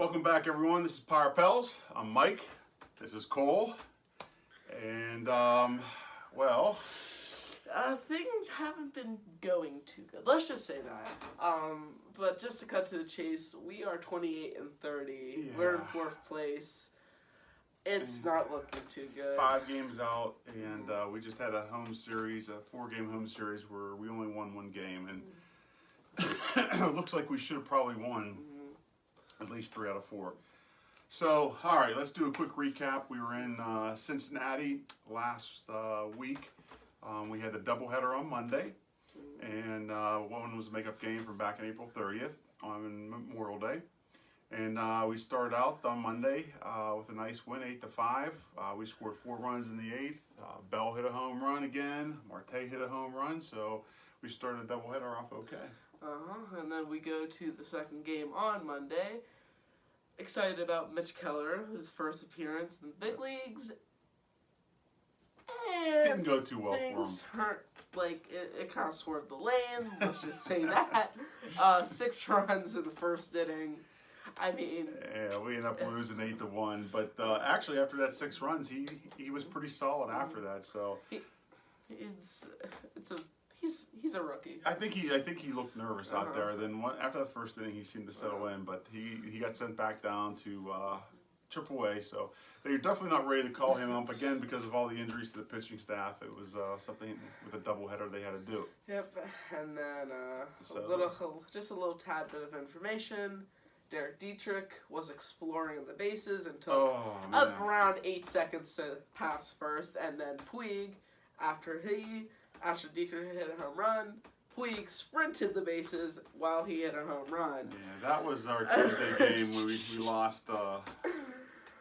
Welcome back, everyone. This is Power Pels. I'm Mike. This is Cole. And, well... Things haven't been going too good. Let's just say that. But just to cut to the chase, we are 28 and 30. Yeah. We're in 4th place. It's not looking too good. 5 games out, and we just had a home series, a 4-game home series where we only won 1 game. And it looks like we should have probably won at least 3 out of 4. So, all right, let's do a quick recap. We were in Cincinnati last week. We had the doubleheader on Monday, and one was a makeup game from back on April 30th on Memorial Day. And we started out on Monday with a nice win, 8-5. We scored 4 runs in the 8th. Bell hit a home run again. Marte hit a home run, so we started a doubleheader off okay. And then we go to the 2nd game on Monday. Excited about Mitch Keller, his first appearance in the big leagues. Didn't go too well for him. Things hurt, like, it kind of swerved the lane, let's just say that. 6 runs in the first inning. I mean... Yeah, we ended up losing 8-1, but actually after that 6 runs, he was pretty solid after that, so... He's a rookie. I think he looked nervous out there. Then after that first inning, he seemed to settle in, but he got sent back down to AAA. So they're definitely not ready to call him up again because of all the injuries to the pitching staff. It was something with a doubleheader they had to do. Yep, and then just a little tad bit of information. Derek Dietrich was exploring the bases and took around 8 seconds to pass first, and then Puig, after Dietrich hit a home run, Puig sprinted the bases while he hit a home run. Yeah, that was our Tuesday game where we lost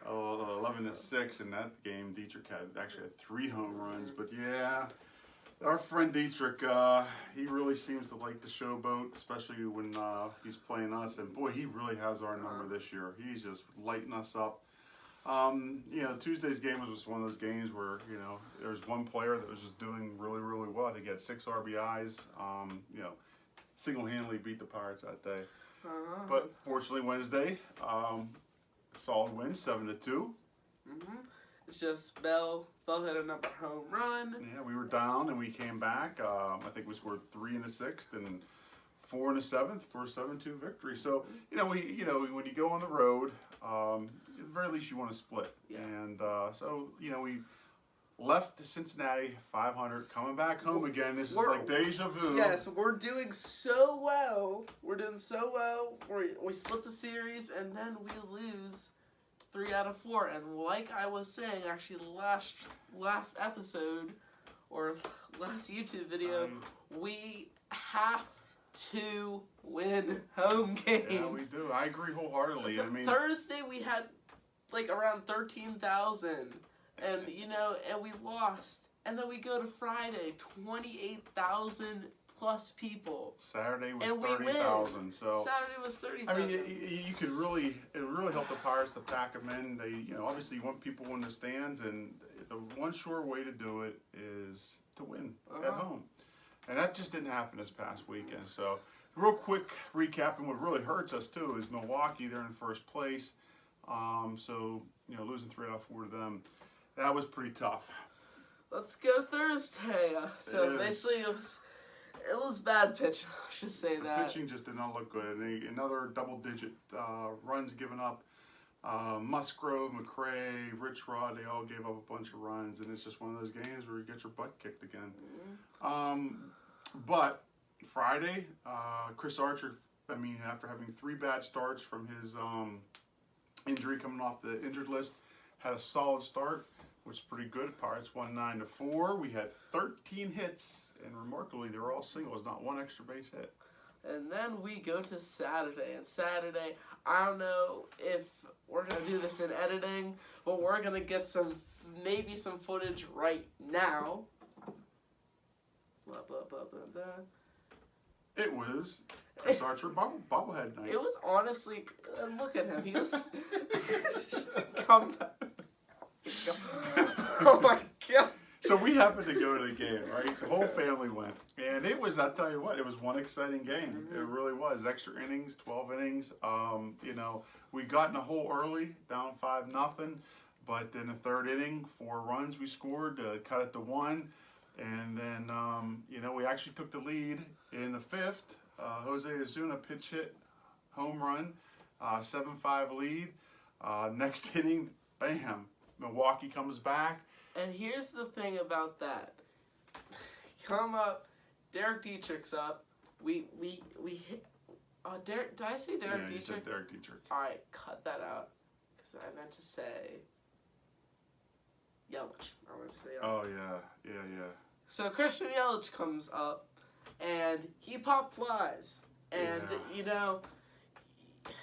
11-6 in that game. Dietrich actually had 3 home runs, but yeah, our friend Dietrich, he really seems to like the showboat, especially when he's playing us. And boy, he really has our number this year. He's just lighting us up. Tuesday's game was just one of those games where, there was one player that was just doing really, really well. I think he had 6 RBIs, single-handedly beat the Pirates that day. But fortunately Wednesday, solid win, 7-2. It's just Bell hit another home run. Yeah, we were down and we came back. I think we scored 3 in the 6th and 4 in the 7th for a 7-2 victory. So, when you go on the road, at the very least you want to split. Yeah. And so, we left Cincinnati 500, coming back home again. This is like deja vu. Yes, we're doing so well. We split the series, and then we lose 3 out of 4. And like I was saying, actually last episode, or last YouTube video, we have to win home games. Yeah, we do. I agree wholeheartly. Thursday we had like around 13,000, and and we lost. And then we go to Friday, 28,000 plus people. Saturday was 30,000. So Saturday was 30,000. I mean, it really helped the Pirates to pack them in. They, obviously you want people in the stands, and the one sure way to do it is to win at home. And that just didn't happen this past weekend. So, real quick recap, and what really hurts us too is Milwaukee. They're in first place. So, losing 3 out of 4 to them, that was pretty tough. Let's go Thursday. So basically, it was bad pitching. I should say that. The pitching just did not look good. And another double-digit runs given up. Musgrove, McRae, Rich Rod, they all gave up a bunch of runs, and it's just one of those games where you get your butt kicked again. But Friday, Chris Archer, after having 3 bad starts from his injury coming off the injured list, had a solid start, which is pretty good. Pirates won 9-4. We had 13 hits, and remarkably, they were all singles, not one extra base hit. And then we go to Saturday. And Saturday, I don't know if we're going to do this in editing, but we're going to get maybe some footage right now. It was Chris Archer bobblehead night. It was honestly, and look at him, he was, come back. Oh my God. So we happened to go to the game, right? The whole family went. And it was, I'll tell you what, it was one exciting game. It really was. Extra innings, 12 innings. You know, we got in a hole early, down 5-0. But in the third inning, 4 runs we scored, cut it to 1. And then, you know, we actually took the lead in the 5th. Jose Azuna pitch hit, home run, 7-5 lead. Next inning, bam, Milwaukee comes back. And here's the thing about that. Come up, Derek Dietrich's up. We hit. Derek, did I say Derek Dietrich? You said Derek Dietrich. All right, cut that out, because I meant to say Yelich. I meant to say Yelich. Oh yeah. So Christian Yelich comes up, and he pop flies, and you know,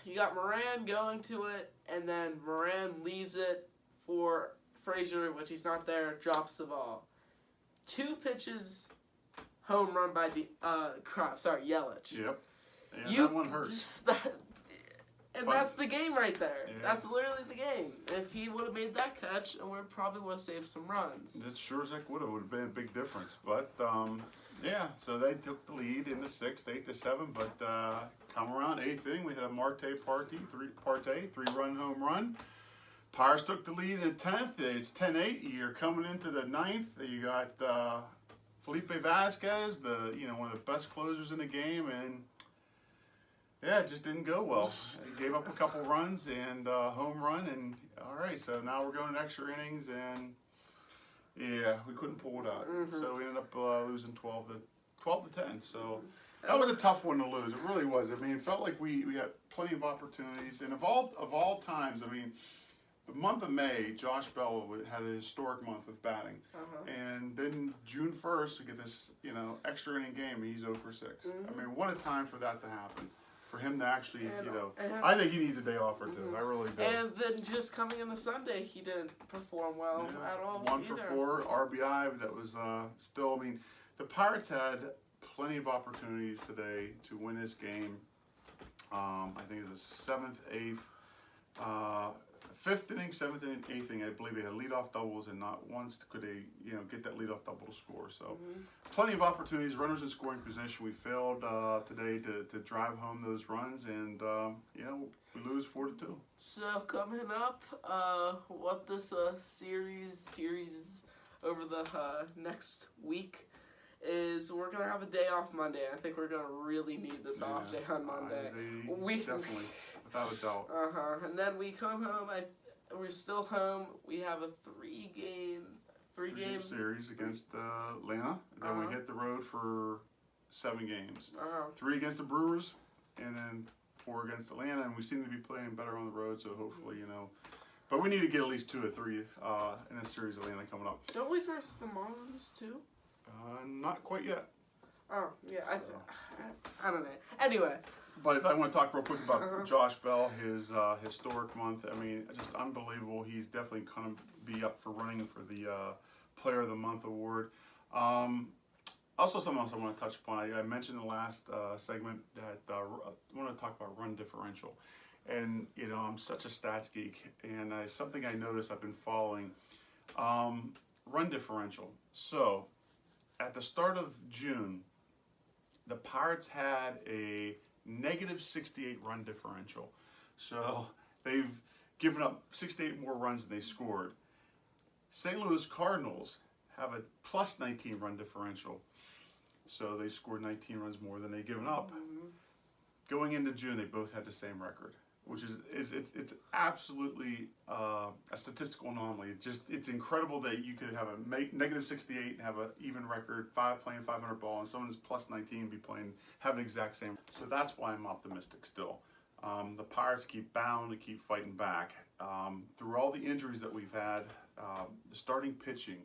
you got Moran going to it, and then Moran leaves it for Frazier, which he's not there, drops the ball. 2 pitches, home run by Yelich. Yep. And that one hurts. That's the game right there. Yeah. That's literally the game. If he would have made that catch, and we probably would have saved some runs. It sure as heck would have been a big difference. But yeah, so they took the lead in the 6th, 8-7. But come around 8th inning, we had a Marte Partey 3-run home run. Pirates took the lead in the 10th. It's 10-8. You're coming into the 9th. You got Felipe Vasquez, one of the best closers in the game, and yeah, it just didn't go well. He gave up a couple runs and home run, and all right, so now we're going to extra innings, and yeah, we couldn't pull it out. So we ended up losing 12-10. So that was a tough one to lose. It really was. I mean, it felt like we had plenty of opportunities, and of all times, I mean, the month of May, Josh Bell had a historic month of batting, and then June 1st, we get this extra inning game, and he's 0 for 6. I mean, what a time for that to happen. For him to actually, I think he needs a day off or two. I really do. And then just coming into Sunday, he didn't perform well at all. 1 for 4 RBI. That was still. I mean, the Pirates had plenty of opportunities today to win this game. I think it was 7th, 8th, 5th inning, 7th inning, 8th inning. I believe they had leadoff doubles, and not once could they, get that leadoff double to score. So, plenty of opportunities. Runners in scoring position. We failed today to drive home those runs, and we lose 4-2. So coming up, what this series over the next week is, we're gonna have a day off Monday. I think we're gonna really need this off day on Monday. Definitely, without a doubt. And then we come home. We're still home. We have a three-game series against Atlanta. And then we hit the road for 7 games. 3 against the Brewers, and then 4 against Atlanta. And we seem to be playing better on the road. So hopefully, but we need to get at least 2 or 3 in a series of Atlanta coming up. Don't we versus the Marlins too? Not quite yet. Oh, yeah. So. I don't know. Anyway. But I want to talk real quick about Josh Bell, his historic month. I mean, just unbelievable. He's definitely going to be up for running for the Player of the Month award. Also, something else I want to touch upon. I mentioned in the last segment that I want to talk about run differential. And, I'm such a stats geek, and something I noticed I've been following, run differential. So, at the start of June, the Pirates had a negative 68 run differential. So they've given up 68 more runs than they scored. St. Louis Cardinals have a plus 19 run differential. So they scored 19 runs more than they've given up. Going into June, they both had the same record, which is it's absolutely a statistical anomaly. It's incredible that you could have a negative 68 and have an even record, playing 500 ball, and someone's plus 19 having the exact same. So that's why I'm optimistic still. The Pirates keep bound and keep fighting back. Through all the injuries that we've had, the starting pitching,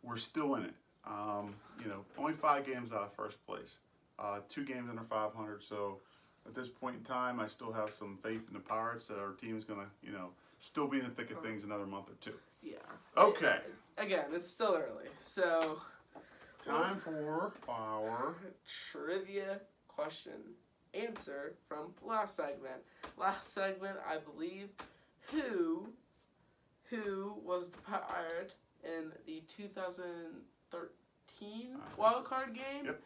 we're still in it. Only 5 games out of first place, 2 games under 500. So at this point in time, I still have some faith in the Pirates that our team's going to, still be in the thick of things another month or 2. Yeah. Okay. Again, it's still early, so time for our trivia question answer from last segment. Last segment, I believe, who who was the Pirate in the 2013 wild card game. Yep.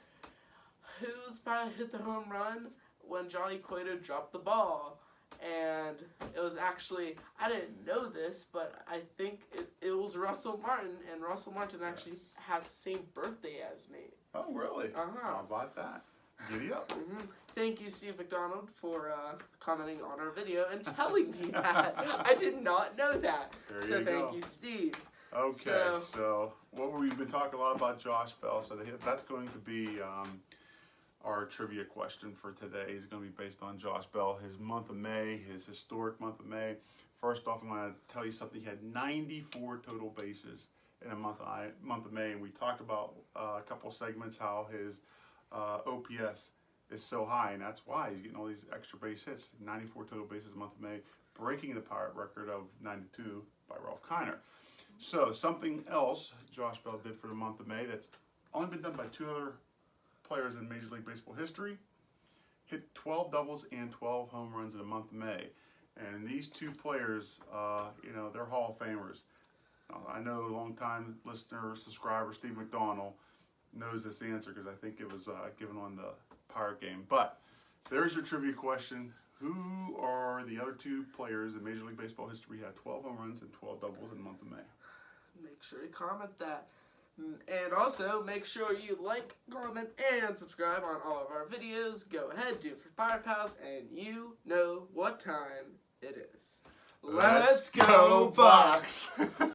Who's Pirate hit the home run when Johnny Cueto dropped the ball. And it was actually, I didn't know this, but I think it was Russell Martin, and Russell Martin actually has the same birthday as me. Oh, really? Uh-huh. How about that? Giddy up. Mm-hmm. Thank you, Steve McDonald, for commenting on our video and telling me that. I did not know that. There you go. Thank you, Steve. Okay, so we've been talking a lot about Josh Bell, so that's going to be our trivia question for today. Is going to be based on Josh Bell, his month of May, his historic month of May. First off, I'm going to tell you something. He had 94 total bases in a month of May, and we talked about a couple of segments how his OPS is so high, and that's why he's getting all these extra base hits. 94 total bases a month of May, breaking the Pirate record of 92 by Ralph Kiner. So something else Josh Bell did for the month of May that's only been done by two other players in Major League Baseball history, hit 12 doubles and 12 home runs in the month of May. And these two players, they're Hall of Famers. I know long-time listener, subscriber, Steve McDonald knows this answer because I think it was given on the Pirate game. But there's your trivia question. Who are the other two players in Major League Baseball history who had 12 home runs and 12 doubles in the month of May? Make sure you comment that. And also, make sure you like, comment, and subscribe on all of our videos. Go ahead, do it for Pirate Pals, and you know what time it is. Let's go, Bucks!